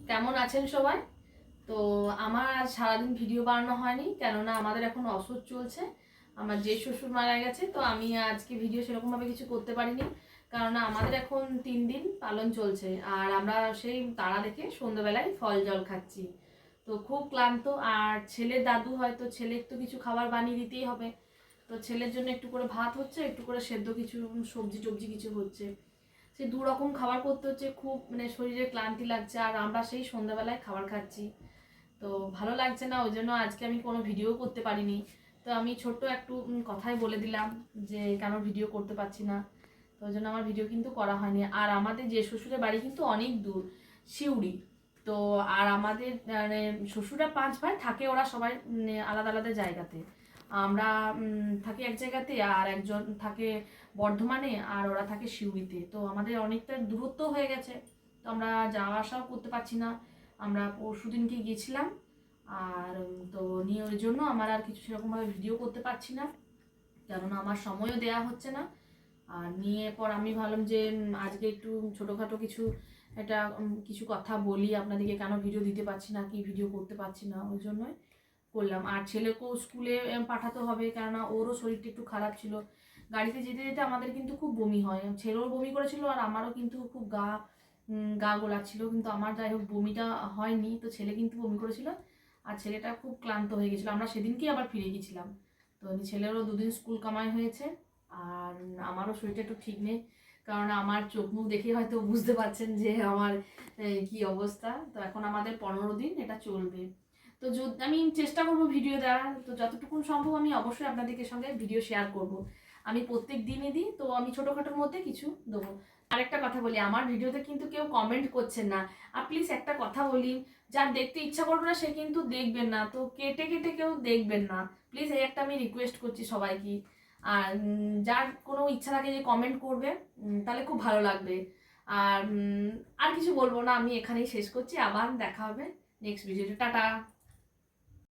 কেমন আছেন সবাই? তো আমার আজ সারাদিন ভিডিও বানানো হয়নি, কেননা আমাদের এখন অসুখ চলছে। আমার যে শ্বশুর মারা গেছে, তো আমি আজকে ভিডিও সেরকমভাবে কিছু করতে পারিনি, কেননা আমাদের এখন 3 দিন পালন চলছে। আর আমরা সেই তাড়া দেখে সন্ধ্যেবেলায় ফল জল খাচ্ছি। তো খুব ক্লান্ত। আর ছেলের দাদু হয়তো ছেলে একটু কিছু খাবার বানিয়ে দিতেই হবে। তো ছেলের জন্য একটু করে ভাত হচ্ছে, একটু করে সেদ্ধ কিছু সবজি টবজি কিছু হচ্ছে। সে দু রকম খাবার করতে হচ্ছে, খুব মানে শরীরে ক্লান্তি লাগছে। আর আমরা সেই সন্ধ্যাবেলায় খাবার খাচ্ছি, তো ভালো লাগছে না। ওই জন্য আজকে আমি কোনো ভিডিও করতে পারিনি। তো আমি ছোট্ট একটু কথাই বলে দিলাম যে কেন ভিডিও করতে পারছি না। তো ওই জন্য আমার ভিডিও কিন্তু করা হয়নি। আর আমাদের যে শ্বশুরের বাড়ি কিন্তু অনেক দূর, সিউড়ি। তো আর আমাদের মানে শ্বশুরা 5 ভাই থাকে, ওরা সবাই আলাদা আলাদা জায়গাতে। আমরা থাকি এক জায়গাতে, আর একজন থাকে বর্ধমানে, আর ওরা থাকে সিউড়িতে। তো আমাদের অনেকটা দূরত্ব হয়ে গেছে, তো আমরা যাওয়া আসাও করতে পারছি না। আমরা পরশুদিনকে গেছিলাম, আর তো নিয়ে ওই জন্য আমার আর কিছু সেরকমভাবে ভিডিও করতে পারছি না, কেননা আমার সময়ও দেয়া হচ্ছে না। আর নিয়ে পর আমি ভাবলাম যে আজকে একটু ছোটোখাটো কিছু একটা কিছু কথা বলি আপনাদেরকে, কেন ভিডিও দিতে পারছি না, কি ভিডিও করতে পারছি না, ওই জন্যই করলাম। আর ছেলেকেও স্কুলে পাঠাতে হবে, কেননা ওরও শরীরটা একটু খারাপ ছিল। গাড়িতে যেতে যেতে আমাদের কিন্তু খুব বমি হয়, ছেলেও বমি করেছিল, আর আমারও কিন্তু খুব গা গোলাচ্ছিল, কিন্তু আমার যাই হোক বমিটা হয়নি। তো ছেলে কিন্তু বমি করেছিল, আর ছেলেটা খুব ক্লান্ত হয়ে গেছিলো। আমরা সেদিনকেই আবার ফিরে গেছিলাম। তো ছেলেরও 2 দিন স্কুল কামাই হয়েছে। আর আমারও শরীরটা একটু ঠিক নেই, কারণ আমার চোখ মুখ দেখে হয়তো বুঝতে পারছেন যে আমার কি অবস্থা। তো এখন আমাদের 15 দিন এটা চলবে। তো আমি চেষ্টা করব ভিডিও দেওয়ার, তো যতটুকু সম্ভব আমি অবশ্যই আপনাদেরকে সঙ্গে ভিডিও শেয়ার করব। আমি প্রত্যেক দিনই দিই, তো আমি ছোটোখাটোর মধ্যে কিছু দেবো। আরেকটা কথা বলি, আমার ভিডিওতে কিন্তু কেউ কমেন্ট করছেন না। আর প্লিজ একটা কথা বলি, যার দেখতে ইচ্ছা করবে না সে কিন্তু দেখবেন না, তো কেটে কেটে কেউ দেখবেন না, প্লিজ। এই একটা আমি রিকোয়েস্ট করছি সবাইকে। আর যার কোনো ইচ্ছা থাকে যে কমেন্ট করবে, তাহলে খুব ভালো লাগবে। আর আর কিছু বলবো না, আমি এখানেই শেষ করছি। আবার দেখা হবে নেক্সট ভিডিওতে। টাটা।